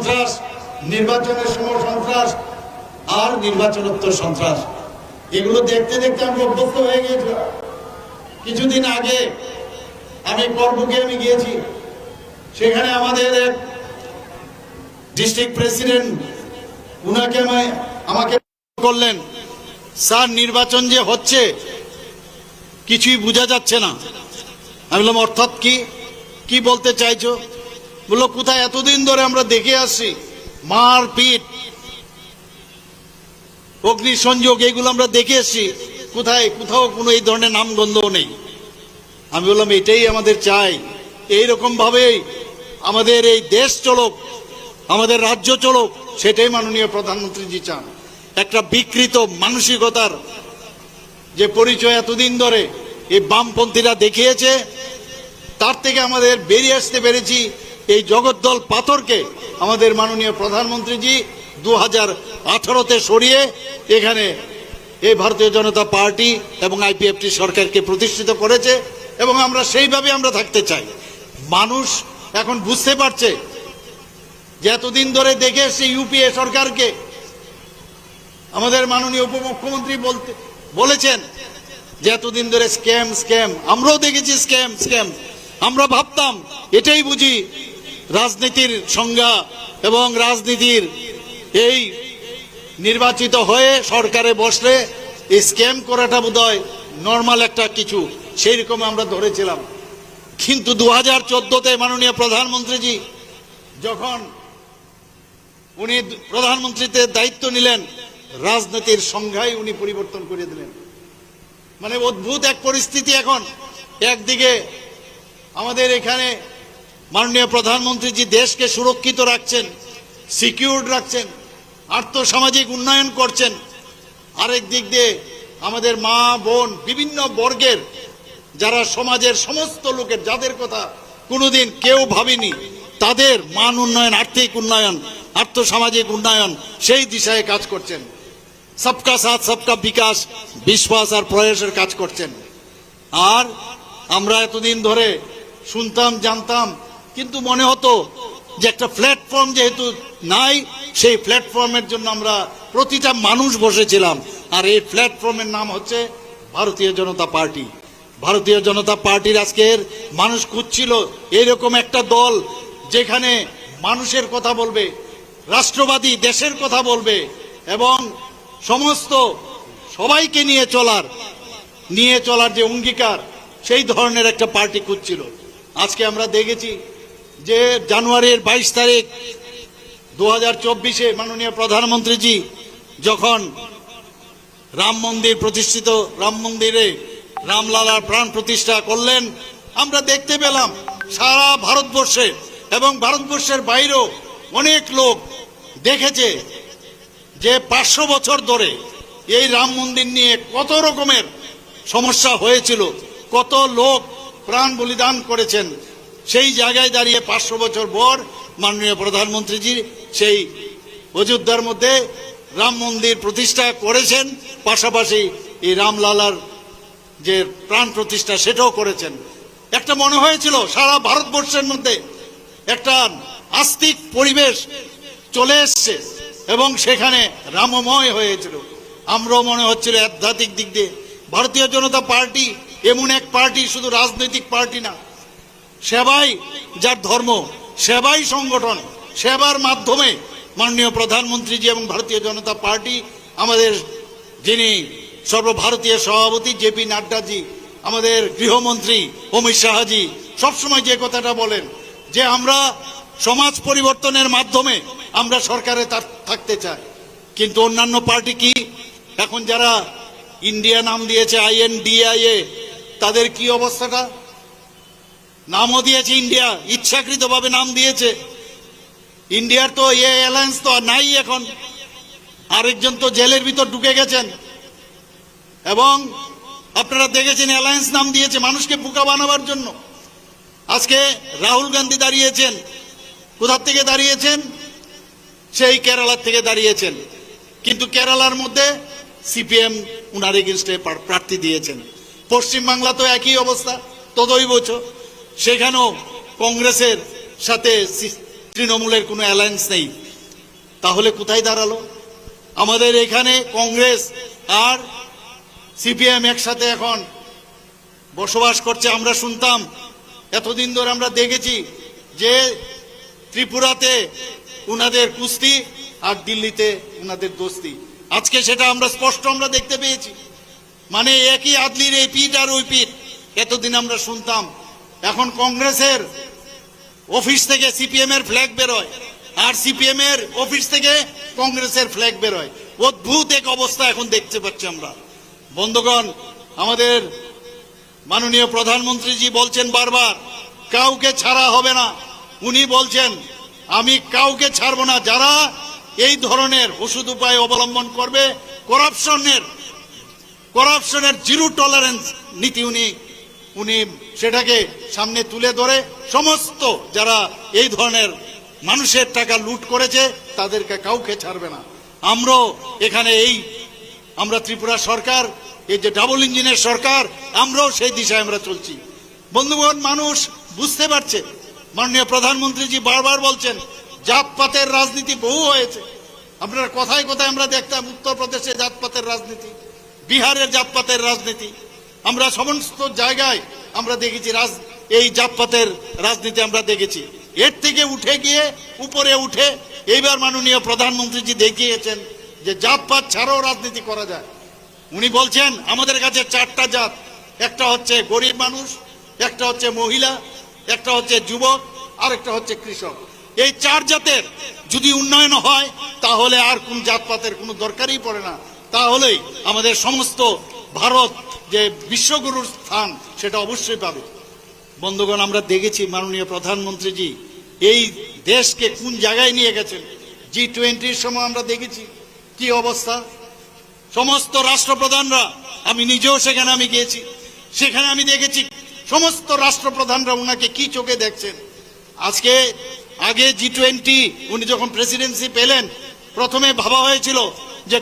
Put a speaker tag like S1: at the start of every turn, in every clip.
S1: সন্ত্রাস, নির্বাচনের সময় সন্ত্রাস আর নির্বাচনোত্তর সন্ত্রাস, এগুলো দেখতে দেখতে আমি অভ্যস্ত হয়ে গিয়েছিলাম। কিছুদিন আগে আমি করবুকে গিয়েছি, সেখানে আমাদের এক ডিস্ট্রিক্ট প্রেসিডেন্ট উনাকে আমাকে করলেন, স্যার নির্বাচন যে হচ্ছে কিছুই বোঝা যাচ্ছে না। আমি বললাম অর্থাৎ কি কি বলতে চাইছো? বললো কোথায় এতদিন ধরে আমরা দেখে আসছি মারপিট, অগ্নিসংযোগ, এগুলো আমরা দেখে এসছি, কোথাও কোনো এই ধরনের নামগন্ধও নেই। আমি বললাম এটাই আমাদের চাই, এইরকম ভাবেই আমাদের এই দেশ চলুক, আমাদের রাজ্য চলুক, সেটাই মাননীয় প্রধানমন্ত্রীজি চান। একটা বিকৃত মানসিকতার যে পরিচয় এতদিন ধরে এই বামপন্থীরা দেখিয়েছে, তার থেকে আমাদের বেরিয়ে আসতে পেরেছি। এই জগদ্দল পাথরকে আমাদের মাননীয় প্রধানমন্ত্রীজি 2018-তে সরিয়ে এখানে এই ভারতীয় জনতা পার্টি এবং আইপিএফটি সরকারকে প্রতিষ্ঠিত করেছে, এবং আমরা সেইভাবে আমরা থাকতে চাই। মানুষ এখন বুঝতে পারছে যে এতদিন ধরে দেখে এসছে ইউপিএ সরকারকে, আমাদের মাননীয় উপমুখ্যমন্ত্রী বলেছেন যে এতদিন ধরে স্ক্যাম স্ক্যাম, আমরাও দেখেছি স্ক্যাম স্ক্যাম। আমরা ভাবতাম এটাই বুঝি রাজনীতির সংজ্ঞা, এবং রাজনীতির এই নির্বাচিত হয়ে সরকারে বসলে এই স্ক্যাম করাটা বোধহয় নর্মাল একটা কিছু, সেই রকম আমরা ধরেছিলাম। কিন্তু 2014-তে মাননীয় প্রধানমন্ত্রীজি যখন উনি প্রধানমন্ত্রীতে দায়িত্ব নিলেন, রাজনীতির সংজ্ঞাই উনি পরিবর্তন করে দিলেন। মানে অদ্ভুত এক পরিস্থিতি এখন। একদিকে আমাদের এখানে মাননীয় প্রধানমন্ত্রীজি দেশকে সুরক্ষিত রাখছেন, সিকিউরড রাখছেন, আর্থসামাজিক উন্নয়ন করছেন, আরেক দিক দিয়ে আমাদের মা বোন বিভিন্ন বর্গের যারা সমাজের সমস্ত লোকের, যাদের কথা কোনোদিন কেউ ভাবেনি, তাদের মান উন্নয়ন, আর্থিক উন্নয়ন, আর্থসামাজিক উন্নয়ন, সেই দিশায় কাজ করছেন। সবকা সাথ সবকা বিকাশ, বিশ্বাস আর প্রয়াসের কাজ করছেন। আর আমরা এতদিন ধরে শুনতাম জানতাম, কিন্তু মনে হতো যে একটা প্ল্যাটফর্ম যেহেতু নাই, সেই প্ল্যাটফর্মের জন্য আমরা প্রতিটা মানুষ বসেছিলাম। আর এই প্ল্যাটফর্মের নাম হচ্ছে ভারতীয় জনতা পার্টি। ভারতীয় জনতা পার্টির আজকের মানুষ খুঁজছিল এরকম একটা দল যেখানে মানুষের কথা বলবে, রাষ্ট্রবাদী দেশের কথা বলবে, এবং সমস্ত সবাইকে নিয়ে চলার যে অঙ্গীকার, সেই ধরনের একটা পার্টি খুঁজছিল। আজকে আমরা দেখেছি যে জানুয়ারির 22 তারিখ 2024-এ মাননীয় প্রধানমন্ত্রীজি যখন রাম মন্দির প্রতিষ্ঠিত, রাম মন্দিরে রামলালার প্রাণ প্রতিষ্ঠা করলেন, আমরা দেখতে পেলাম সারা ভারতবর্ষে এবং ভারতবর্ষের বাইরেও অনেক লোক দেখেছে যে 500 বছর ধরে এই রাম মন্দির নিয়ে কত রকমের সমস্যা হয়েছিল, কত লোক প্রাণ বলিদান করেছেন। সেই জায়গায় দাঁড়িয়ে 500 বছর পর মাননীয় প্রধানমন্ত্রীজি সেই অযোধ্যার মধ্যে রাম মন্দির প্রতিষ্ঠা করেছেন, পাশাপাশি এই রামলালার যে প্রাণ প্রতিষ্ঠা সেটাও করেছেন। একটা মনে হয়েছিল সারা ভারতবর্ষের মধ্যে একটা আস্তিক পরিবেশ চলে এসছে এবং সেখানে রামময় হয়েছিল। আমরাও মনে হচ্ছিল আধ্যাত্মিক দিক দিয়ে ভারতীয় জনতা পার্টি এমন এক পার্টি, শুধু রাজনৈতিক পার্টি না, সেবাই যার ধর্ম, সেবাই সংগঠন, সেবার মাধ্যমে মাননীয় প্রধানমন্ত্রীজি এবং ভারতীয় জনতা পার্টি, আমাদের যিনি সর্বভারতীয় সভাপতি জেপি নাড্ডাজি, আমাদের গৃহমন্ত্রী অমিত শাহজি সবসময় যে কথাটা বলেন যে আমরা সমাজ পরিবর্তনের মাধ্যমে আমরা সরকারে থাকতে চাই। কিন্তু অন্যান্য পার্টি কি, এখন যারা ইন্ডিয়া নাম দিয়েছে, INDIA, তাদের কি অবস্থাটা? নামও দিয়েছে ইন্ডিয়া, ইচ্ছাকৃতভাবে নাম দিয়েছে। ইন্ডিয়ার তো অ্যালায়েন্স তো নাই এখন। আরেকজন তো জেলের ভিতর ঢুকে গেছেন, এবং আপনারা দেখেছেন অ্যালায়েন্স নাম দিয়েছে মানুষকে বোকা বানাবার জন্য। আজকে রাহুল গান্ধী দাঁড়িয়েছেন, কোথা থেকে দাঁড়িয়েছেন? সেই কেরালার থেকে দাঁড়িয়েছেন, কিন্তু কেরালার মধ্যে CPM উনার এগেইনস্টে প্রার্থী দিয়েছেন। পশ্চিমবাংলা তো একই অবস্থা, তদৈবচ, সেখানেও কংগ্রেসের সাথে তৃণমূলের কোনো অ্যালায়েন্স নেই। তাহলে কোথায় দাঁড়ালো? আমাদের এখানে কংগ্রেস আর সিপিএম একসাথে এখন বসবাস করছে। আমরা শুনতাম, এতদিন ধরে আমরা দেখেছি যে ত্রিপুরাতে উনাদের কুস্তি আর দিল্লিতে উনাদের দোস্তি। আজকে সেটা আমরা স্পষ্ট দেখতে পেয়েছি। মানে একই আদলির এই পিঠ আর ওই পিঠ। এতদিন আমরা শুনতাম, এখন কংগ্রেসের অফিস থেকে সিপিএম এর ফ্ল্যাগ বেরোয় আর সিপিএম এর অফিস থেকে কংগ্রেসের ফ্ল্যাগ বেরোয়। অদ্ভুত এক অবস্থা এখন দেখতে পাচ্ছি আমরা। বন্ধুগণ, আমাদের মাননীয় প্রধানমন্ত্রীজি বলছেন বারবার, কাউকে ছাড়া হবে না। উনি বলছেন, আমি কাউকে ছাড়বো না। যারা এই ধরনের ওষুধ উপায় অবলম্বন করবে, করাপশনের জিরো টলারেন্স নীতি উনি সেটাকে সামনে তুলে ধরে সমস্ত যারা এই ধরনের মানুষের টাকা লুট করেছে তাদেরকে কাউকে ছাড়বে না। আমরাও এখানে আমরা ত্রিপুরা সরকার, এই যে ডাবল ইঞ্জিনের সরকার, আমরাও সেই দিশায় আমরা চলছি। বন্ধুগণ, মানুষ বুঝতে পারছে। মাননীয় প্রধানমন্ত্রীজি বারবার বলছেন জাতপাতের রাজনীতি বহু হয়েছে। আপনারা কোথায় কোথায় আমরা দেখতাম উত্তরপ্রদেশে জাতপাতের রাজনীতি, বিহারের জাতপাতের রাজনীতি। আমরা সমস্ত জায়গায় আমরা দেখেছি এই জাতপাতের রাজনীতি আমরা দেখেছি। এর থেকে উঠে গিয়ে উপরে উঠে এইবার মাননীয় প্রধানমন্ত্রীজি দেখিয়েছেন যে জাতপাত ছাড়াও রাজনীতি করা যায়। উনি বলছেন আমাদের কাছে 4টা জাত, একটা হচ্ছে গরিব মানুষ, একটা হচ্ছে মহিলা, একটা হচ্ছে যুবক, আর একটা হচ্ছে কৃষক। এই 4 জাতের যদি উন্নয়ন হয় তাহলে আর কোন জাতপাতের কোনো দরকারই পড়ে না। তাহলেই আমাদের সমস্ত ভারত যে বিশ্বগুরুর স্থান সেটা অবশ্যই পাবে। বন্ধুগণ, আমরা দেখেছি মাননীয় প্রধানমন্ত্রীজি এই দেশকে কোন জায়গায় নিয়ে গেছেন। G20-র সময় আমরা দেখেছি কি অবস্থা। সমস্ত রাষ্ট্রপ্রধানরা, আমি নিজেও সেখানে আমি গিয়েছি, সেখানে আমি দেখেছি সমস্ত রাষ্ট্রপ্রধানরা উনাকে কি চোখে দেখছেন। আগে G20 উনি যখন প্রেসিডেন্সি পেলেন, প্রথমে ভাবা হয়েছিল যে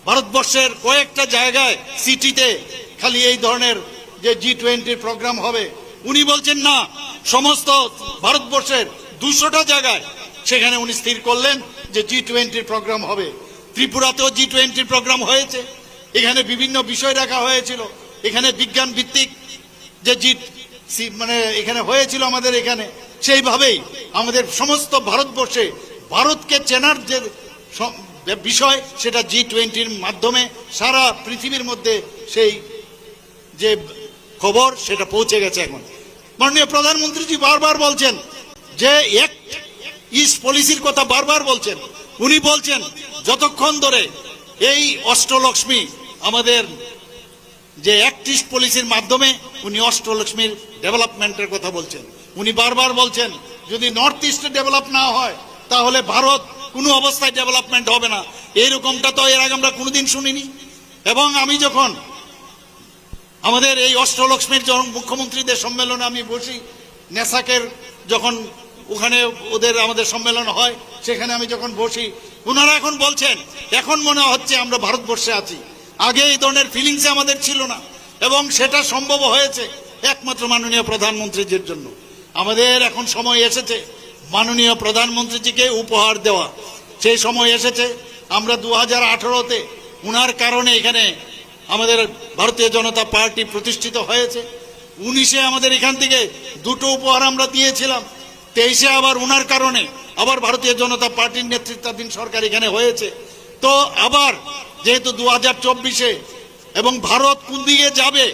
S1: ভারতবর্ষের কয়েকটা জায়গায় সিটিতে খালি এই ধরনের যে G20 প্রোগ্রাম হবে। উনি বলছেন না, সমস্ত ভারতবর্ষের 200টা জায়গায় সেখানে উনি স্থির করলেন যে G20 প্রোগ্রাম হবে। ত্রিপুরাতেও G20 প্রোগ্রাম হয়েছে। এখানে বিভিন্ন বিষয় রাখা হয়েছিল। এখানে বিজ্ঞান ভিত্তিক যে এখানে হয়েছিল আমাদের এখানে, সেইভাবেই আমাদের সমস্ত ভারতবর্ষে ভারতকে চেনার যে বিষয় সেটা G20-র মাধ্যমে সারা পৃথিবীর মধ্যে সেই যে খবর সেটা পৌঁছে গেছে। এখন মাননীয় প্রধানমন্ত্রীজি বারবার বলছেন যে অ্যাক্ট ইস্ট পলিসির কথা বারবার বলছেন। উনি বলছেন যতক্ষণ ধরে এই অষ্টলক্ষ্মী আমাদের যে অ্যাক্ট ইস্ট পলিসির মাধ্যমে উনি অষ্টলক্ষ্মীর ডেভেলপমেন্টের কথা বলছেন। উনি বারবার বলছেন যদি নর্থ ইস্টে ডেভেলপ না হয় তাহলে ভারত কোনো অবস্থায় ডেভেলপমেন্ট হবে না। এইরকমটা তো এর আগে আমরা কোনোদিন শুনিনি। এবং আমি যখন আমাদের এই অষ্টলক্ষ্মীর যখন মুখ্যমন্ত্রীদের সম্মেলনে আমি বসি, নেসাকের যখন ওখানে আমাদের সম্মেলন হয়, সেখানে আমি যখন বসি, ওনারা এখন বলছেন এখন মনে হচ্ছে আমরা ভারতবর্ষে আছি। আগে এই ধরনের ফিলিংস আমাদের ছিল না, এবং সেটা সম্ভব হয়েছে একমাত্র মাননীয় প্রধানমন্ত্রীজির জন্য। আমাদের এখন সময় এসেছে মাননীয় প্রধানমন্ত্রীজিকে উপহার দেওয়া। সেই সময় এসেছে। আমরা 2018-তে উনার কারণে এখানে আমাদের ভারতীয় জনতা পার্টি প্রতিষ্ঠিত হয়েছে। 19-এ আমাদের এখান থেকে 2টো উপহার আমরা দিয়েছিলাম। 23-এ আবার উনার কারণে আবার ভারতীয় জনতা পার্টির নেতৃত্বাধীন সরকার এখানে হয়েছে। তো আবার যেহেতু 2024-এ এবং ভারত কোন দিকে যাবে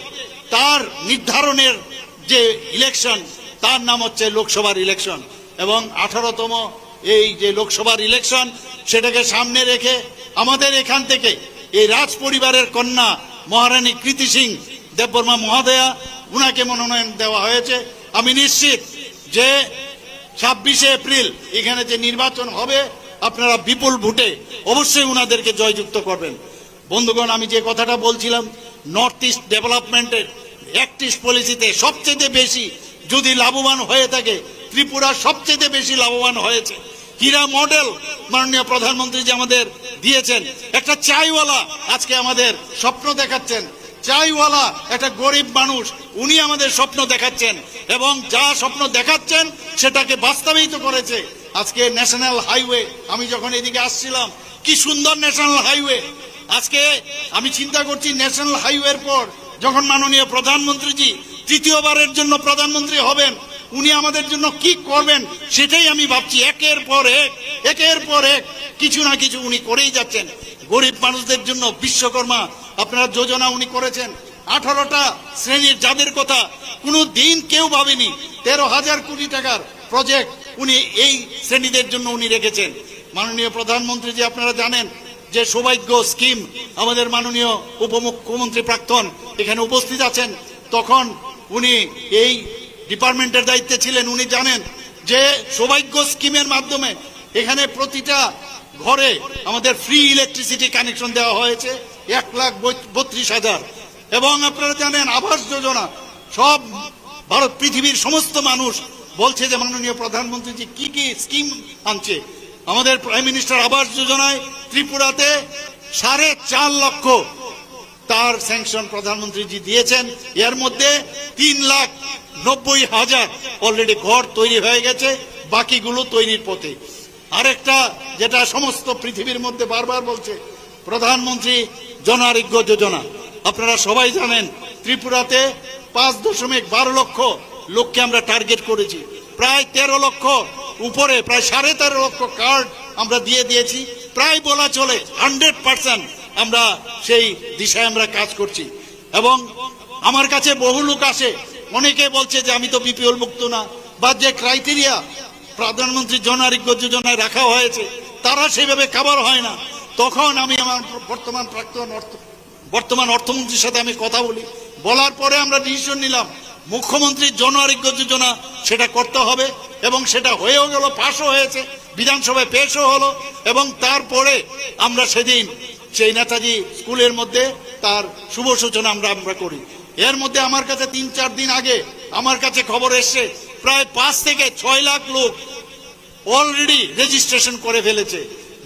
S1: তার নির্ধারণের যে ইলেকশন, তার নাম হচ্ছে লোকসভার ইলেকশন। এবং 18তম এই যে লোকসভার ইলেকশন, সেটাকে সামনে রেখে আমাদের এখান থেকে এই রাজ পরিবারের কন্যা মহারানী কৃতি সিং দেববর্মা মহোদয়া, উনাকে মনোনয়ন দেওয়া হয়েছে। আমি নিশ্চিত যে 26শে এপ্রিল এখানে যে নির্বাচন হবে আপনারা বিপুল ভোটে অবশ্যই উনাদেরকে জয়যুক্ত করবেন। বন্ধুগণ, আমি যে কথাটা বলছিলাম নর্থ ইস্ট ডেভেলপমেন্টের অ্যাক্ট ইস্ট পলিসিতে সবচেয়ে বেশি যদি লাভবান হয়ে থাকে, ত্রিপুরা সবচেয়ে বেশি লাভবান হয়েছে। হীরা মডেল মাননীয় প্রধানমন্ত্রী যে আমাদের দিয়েছেন, একটা চাইওয়ালা আজকে আমাদের স্বপ্ন দেখাচ্ছেন। চাইওয়ালা একটা গরিব মানুষ, উনি আমাদের স্বপ্ন দেখাচ্ছেন এবং যা স্বপ্ন দেখাচ্ছেন সেটাকে বাস্তবায়িত করেছে। আজকে ন্যাশনাল হাইওয়ে, আমি যখন এদিকে আসছিলাম, কি সুন্দর ন্যাশনাল হাইওয়ে। আজকে আমি চিন্তা করছি ন্যাশনাল হাইওয়ের পর যখন মাননীয় প্রধানমন্ত্রীজি তৃতীয়বারের জন্য প্রধানমন্ত্রী হবেন, উনি আমাদের জন্য কি করবেন সেটাই আমি ভাবছি। একের পর এক কিছু না কিছু উনি করেই যাচ্ছেন। গরিব মানুষদের জন্য বিশ্বকর্মা আপনারা যোজনা উনি করেছেন। 18টা শ্রেণীর যাদের কথা কোনো দিন কেউ ভাবেনি, 13,000 কোটি টাকার প্রজেক্ট উনি এই শ্রেণীদের জন্য উনি রেখেছেন। মাননীয় প্রধানমন্ত্রীজি আপনারা জানেন যে সৌভাগ্য স্কিম, আমাদের মাননীয় উপমুখ্যমন্ত্রী প্রাক্তন এখানে উপস্থিত আছেন, তখন উনি এই ডিপার্টমেন্টের দায়িত্বে ছিলেন। উনি জানেন যে সৌভাগ্য স্কিমের মাধ্যমে এখানে প্রতিটা ঘরে আমাদের ফ্রি ইলেকট্রিসিটি কানেকশন দেওয়া হয়েছে 1,32,000। এবং আপনারা জানেন আবাস যোজনা, সব ভারত পৃথিবীর সমস্ত মানুষ বলছে যে মাননীয় প্রধানমন্ত্রী কি কি স্কিম আনছে। আমাদের প্রাইম মিনিস্টার আবাস যোজনায় ত্রিপুরাতে 4.5 লক্ষ তার স্যাংশন প্রধানমন্ত্রীজি দিয়েছেন। এর মধ্যে 3,90,000 অলরেডি ঘর তৈরি হয়ে গেছে, বাকিগুলো তৈরির পথে। আরেকটা যেটা সমস্ত পৃথিবীর মধ্যে বারবার বলছে, প্রধানমন্ত্রী জন আরোগ্য যোজনা। আপনারা সবাই জানেন ত্রিপুরাতে 5.12 লক্ষ লোককে আমরা টার্গেট করেছি। প্রায় 13 লক্ষ উপরে, প্রায় 13.5 লক্ষ কার্ড আমরা দিয়ে দিয়েছি। প্রায় বলা চলে 100% আমরা সেই দিশায় আমরা কাজ করছি। এবং আমার কাছে বহু লোক আসে, অনেকে বলছে যে আমি তো বিপিএল মুক্ত না, বা যে ক্রাইটেরিয়া প্রধানমন্ত্রী জন আরোগ্য যোজনায় রাখা হয়েছে তারা সেভাবে কভার হয় না। তখন আমি আমার বর্তমান অর্থমন্ত্রীর সাথে আমি কথা বলি, বলার পরে আমরা ডিসিশন নিলাম মুখ্যমন্ত্রীর জন আরোগ্য যোজনা সেটা করতে হবে। এবং সেটা হয়েও গেল, পাশও হয়েছে, বিধানসভায় পেশও হলো। এবং তারপরে আমরা সেদিন সেই নেতাজি স্কুলের মধ্যে তার শুভ সূচনা আমরা করি। এর মধ্যে আমার কাছে 3-4 দিন আগে আমার কাছে খবর এসছে প্রায় 5 থেকে 6 লাখ লোক অলরেডি রেজিস্ট্রেশন করে ফেলেছে।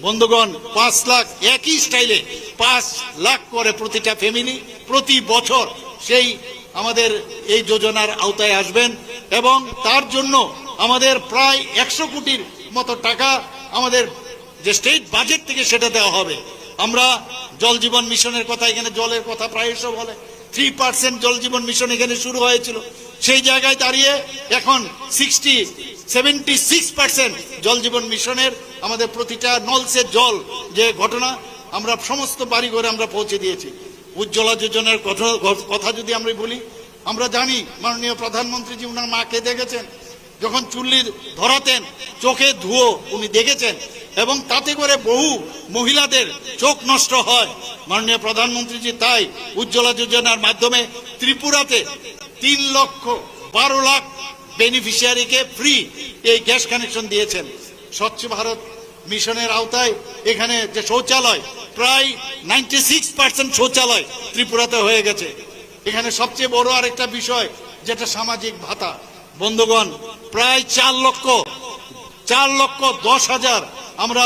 S1: বন্ধুগণ, 5 লাখ একই স্টাইলে 5 লাখ করে প্রতিটা ফ্যামিলি প্রতি বছর সেই আমাদের এই যোজনার আওতায় আসবেন। এবং তার জন্য আমাদের প্রায় 100 কোটির মতো টাকা আমাদের যে স্টেট বাজেট থেকে সেটা দেওয়া হবে। আমরা জল জীবন মিশনের কথা, এখানে জলের কথা প্রায়শ বলে, 3% জল জীবন মিশন এখানে শুরু হয়েছিল। সেই জায়গায় দাঁড়িয়ে এখন 76% জল জীবন মিশনের আমাদের প্রতিটা নলসের জল যে ঘটনা আমরা সমস্ত বাড়ি ঘরে আমরা পৌঁছে দিয়েছি। উজ্জ্বলা যোজনার কথা যদি আমরা বলি, আমরা জানি মাননীয় প্রধানমন্ত্রীজি উনার মাকে দেখেছেন, যখন চুল্লি ধরাতেন চোখে ধুয়ো উনি দেখেছেন, এবং তাতে করে বহু মহিলাদের চোখ নষ্ট হয়। মাননীয় প্রধানমন্ত্রীজি তাই উজ্জ্বলা যোজনার মাধ্যমে ত্রিপুরাতে 3,12,00,000 বেনিফিশিয়ারিকে ফ্রি এই গ্যাস কানেকশন দিয়েছেন। স্বচ্ছ ভারত মিশনের আওতায় এখানে যে শৌচালয়, প্রায় 96% শৌচালয় ত্রিপুরাতে হয়ে গেছে। এখানে সবচেয়ে বড় আরেকটা বিষয় যেটা সামাজিক ভাতা। বন্ধুগণ, প্রায় 4,10,000 আমরা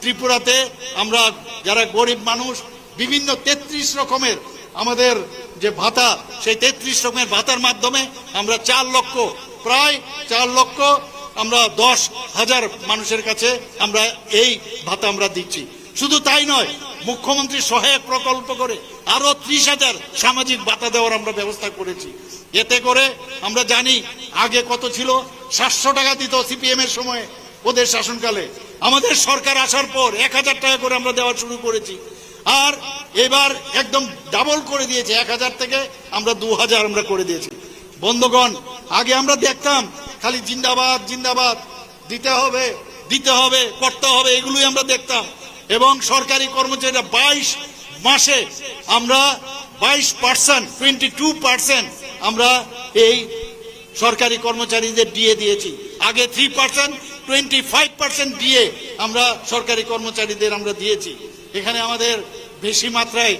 S1: ত্রিপুরাতে আমরা যারা গরিব মানুষ বিভিন্ন 33 রকমের আমাদের যে ভাতা, সেই 33 রকমের ভাতার মাধ্যমে আমরা 4 লক্ষ, প্রায় 4 লক্ষ আমরা 10,000 মানুষের কাছে আমরা এই ভাতা আমরা দিচ্ছি। শুধু তাই নয়, মুখ্যমন্ত্রী সহায়ক প্রকল্প করে আরো 30,000 সামাজিক ভাতা দেওয়ার আমরা ব্যবস্থা করেছি। এতে করে আমরা জানি আগে কত ছিল, 700 টাকা দিত সিপিএম এর সময় ওদের শাসনকালে। আমাদের সরকার আসার পর 1,000 টাকা করে আমরা দেওয়া শুরু করেছি। আর এবার একদম ডাবল করে দিয়েছে, 1,000 থেকে আমরা 2,000 আমরা করে দিয়েছি। বন্ধুগণ, আগে আমরা দেখতাম খালি জিন্দাবাদ জিন্দাবাদ, দিতে হবে দিতে হবে, করতে হবে, এগুলোই আমরা দেখতাম। এবং সরকারি কর্মচারীরা 22 মাসে আমরা 22% আমরা এই সরকারি কর্মচারীদের ডিএ দিয়েছি। আগে 3%, 25% ডিএ আমরা সরকারি কর্মচারীদের আমরা দিয়েছি। এখানে আমাদের বেশি মাত্রায়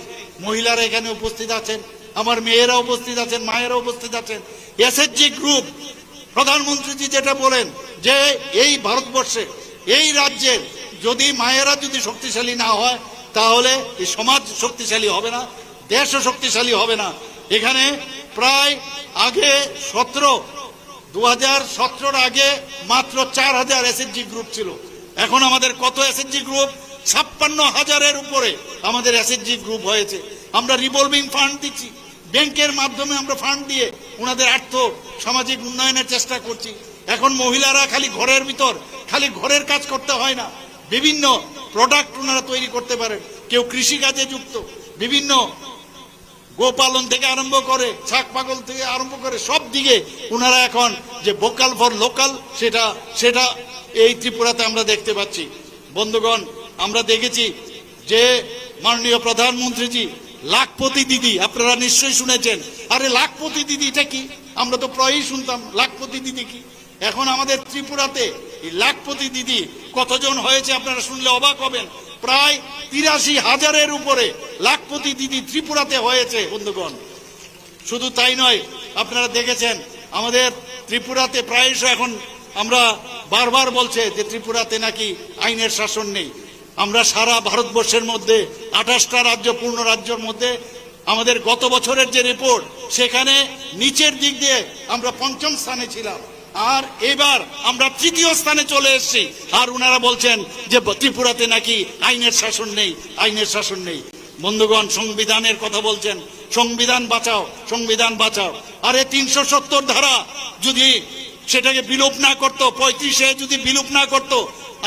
S1: মহিলারা এখানে উপস্থিত আছেন, আমার মেয়েরা উপস্থিত আছেন, মায়েরা উপস্থিত আছেন। এসএসজি গ্রুপ, প্রধানমন্ত্রীজি যেটা বলেন যে এই ভারতবর্ষে এই রাজ্যের যদি মায়েরা যদি শক্তিশালী না হয় তাহলে এই সমাজ শক্তিশালী হবে না, দেশও শক্তিশালী হবে না। এখানে প্রায় আগে 2017 আগে মাত্র 4000 এসএইচজি গ্রুপ ছিল। এখন আমাদের কত এসএইচজি গ্রুপ? 56,000-এর উপরে আমাদের এসএইচজি গ্রুপ হয়েছে। আমরা রিভলভিং ফান্ড দিচ্ছি, ব্যাংকের মাধ্যমে আমরা ফান্ড দিয়ে ওনাদের আর্থ সামাজিক উন্নয়নের চেষ্টা করছি। এখন মহিলারা খালি ঘরের ভিতর খালি ঘরের কাজ করতে হয় না, বিভিন্ন প্রোডাক্ট ওনারা তৈরি করতে পারেন। কেউ কৃষিকাজে যুক্ত, বিভিন্ন গোপালন থেকে আরম্ভ করে ছাক পাগল থেকে আরম্ভ করে সব দিকে ওনারা এখন যে ভোকাল ফর লোকাল সেটা এই ত্রিপুরাতে আমরা দেখতে পাচ্ছি। বন্ধুগণ, আমরা দেখেছি যে মাননীয় প্রধানমন্ত্রীজি লাখপতি দিদি, আপনারা নিশ্চয়ই শুনেছেন। আরে লাখপতি দিদি এটা কি? আমরা তো প্রায়ই শুনতাম লাখপতি দিদি কি। এখন আমাদের ত্রিপুরাতে এই লাখপতি দিদি কতজন হয়েছে আপনারা শুনলে অবাক হবেন। প্রায় 83,000-এর উপরে লাখপতি দিদি ত্রিপুরাতে হয়েছে। বন্ধুগণ, শুধু তাই নয়, আপনারা দেখেছেন আমাদের ত্রিপুরাতে প্রায়শ এখন আমরা বারবার বলছে যে ত্রিপুরাতে নাকি আইনের শাসন নেই। আমরা সারা ভারতবর্ষের মধ্যে 28টা রাজ্য, পূর্ণ রাজ্যের মধ্যে আমাদের গত বছরের যে রিপোর্ট, সেখানে নিচের দিক দিয়ে আমরা 5ম স্থানে ছিলাম, আর এবার আমরা 3য় স্থানে চলে এসেছি। আর ওনারা বলছেন যে ত্রিপুরাতে নাকি আইনের শাসন নেই, আইনের শাসন নেই। বন্ধুগণ, সংবিধানের কথা বলছেন, সংবিধান বাঁচাও, সংবিধান বাঁচাও। আরে 370 ধারা যদি সেটাকে বিলোপ না করতো, 35-এ যদি বিলোপ না করতো,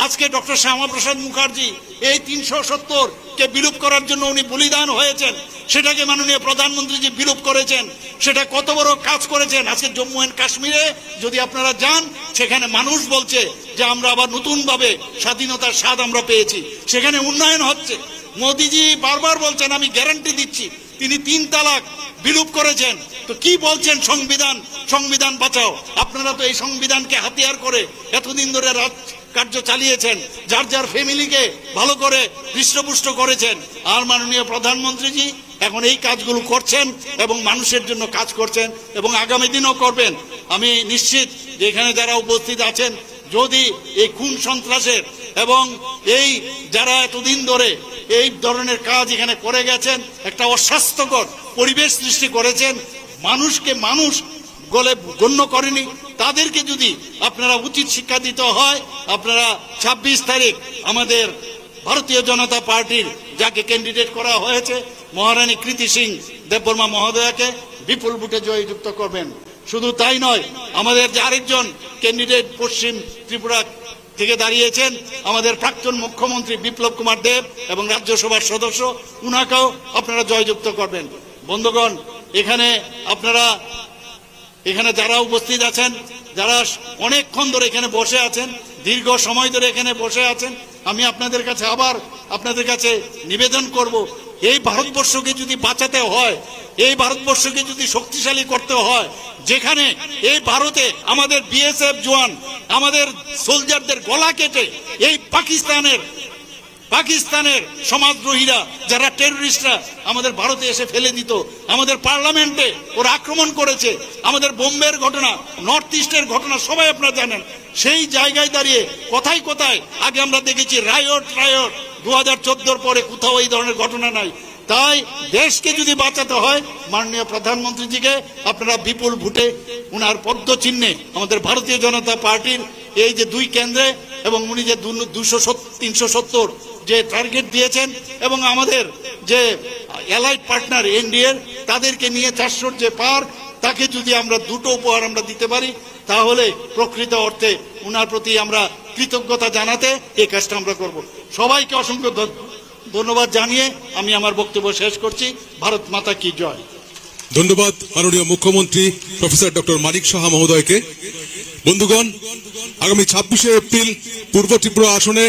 S1: আজকে ডক্টর শ্যামাপ্রসাদ মুখার্জি এই 370-কে বিলোপ করার জন্য উনি বলিদান হয়েছেন। সেটাকে মাননীয় প্রধানমন্ত্রীজি বিলোপ করেছেন। সেটা কত বড় কাজ করেছেন। আজকে জম্মু এন্ড কাশ্মীরে যদি আপনারা যান, সেখানে মানুষ বলছে যে আমরা আবার নতুন ভাবে স্বাধীনতার স্বাদ আমরা পেয়েছি, সেখানে উন্নয়ন হচ্ছে। মোদিজি বারবার বলছেন, আমি গ্যারান্টি দিচ্ছি, তিনি 3 তালাক বিলোপ করেছেন। তো কি বলছেন? সংবিধান, সংবিধান বাঁচাও। আপনারা তো এই সংবিধানকে হাতিয়ার করে এতদিন ধরে কার্য চালিয়েছেন, যার যার ফ্যামিলিকে ভালো করে হৃষ্টপুষ্ট করেছেন। আর মাননীয় প্রধানমন্ত্রীজি এখন এই কাজগুলো করছেন এবং মানুষের জন্য কাজ করছেন এবং আগামী দিনও করবেন। আমি নিশ্চিত যে এখানে যারা উপস্থিত আছেন, যদি এই খুন সন্ত্রাসের এবং এই যারা এতদিন ধরে এই ধরনের কাজ এখানে করে গেছেন, একটা অস্বাস্থ্যকর পরিবেশ সৃষ্টি করেছেন, মানুষকে মানুষ বলে গণ্য করেনি, তাদেরকে যদি আপনারা উচিত শিক্ষা দিতে হয়, আপনারা 26 তারিখ আমাদের ভারতীয় জনতা পার্টির যাকে ক্যান্ডিডেট করা হয়েছে মহারানী কৃতি সিং দেববর্মা মহোদয়াকে বিপুল ভোটে জয়যুক্ত করবেন। শুধু তাই নয়, আমাদের যে আরেকজন ক্যান্ডিডেট পশ্চিম ত্রিপুরা থেকে দাঁড়িয়েছেন, আমাদের প্রাক্তন মুখ্যমন্ত্রী বিপ্লব কুমার দেব এবং রাজ্যসভার সদস্য, উনাকেও আপনারা জয়যুক্ত করবেন। বন্ধুগণ, এখানে যারা উপস্থিত আছেন, যারা অনেকক্ষণ ধরে এখানে বসে আছেন, দীর্ঘ সময় ধরে এখানে বসে আছেন, আমি আপনাদের কাছে নিবেদন করব, এই ভারতবর্ষকে যদি বাঁচাতে হয়, এই ভারতবর্ষকে যদি শক্তিশালী করতে হয়, যেখানে এই ভারতে আমাদের বিএসএফ জওয়ান আমাদের সোলজারদের গলা কেটে এই পাকিস্তানের সমাজদ্রোহীরা, যারা টেররিস্টরা আমাদের ভারতে এসে ফেলে দিত, আমাদের পার্লামেন্টে ওরা আক্রমণ করেছে, আমাদের বোম্বের ঘটনা, নর্থ ইস্টের ঘটনা সবাই আপনারা জানেন। সেই জায়গায় দাঁড়িয়ে কোথায় কোথায় আগে আমরা দেখেছি রায়ট 2014-র পরে কোথাও এই ধরনের ঘটনা নাই। তাই দেশকে যদি বাঁচাতে হয়, মাননীয় প্রধানমন্ত্রীজিকে আপনারা বিপুল ভোটে উনার পদ্মচিহ্নে আমাদের ভারতীয় জনতা পার্টির এই যে 2 কেন্দ্রে এবং উনি যে 370 যে টার্গেট দিয়েছেন এবং আমাদের যে অ্যালাইড পার্টনার এনডিএর তাদেরকে নিয়ে 400 যে পার, তাকে যদি আমরা 2টো উপহার আমরা দিতে পারি, তাহলে প্রকৃত অর্থে উনার প্রতি আমরা কৃতজ্ঞতা জানাতে এই কাজটা আমরা করব। সবাইকে অসংখ্য ধন্যবাদ জানিয়ে আমি আমার বক্তব্য শেষ করছি। ভারত মাতা কি জয়।
S2: ধন্যবাদ মাননীয় মুখ্যমন্ত্রী প্রফেসর ডক্টর মানিক সাহা মহোদয়কে। বন্ধুগণ, আগামী 26শে এপ্রিল পূর্ব ত্রিপুরা আসনে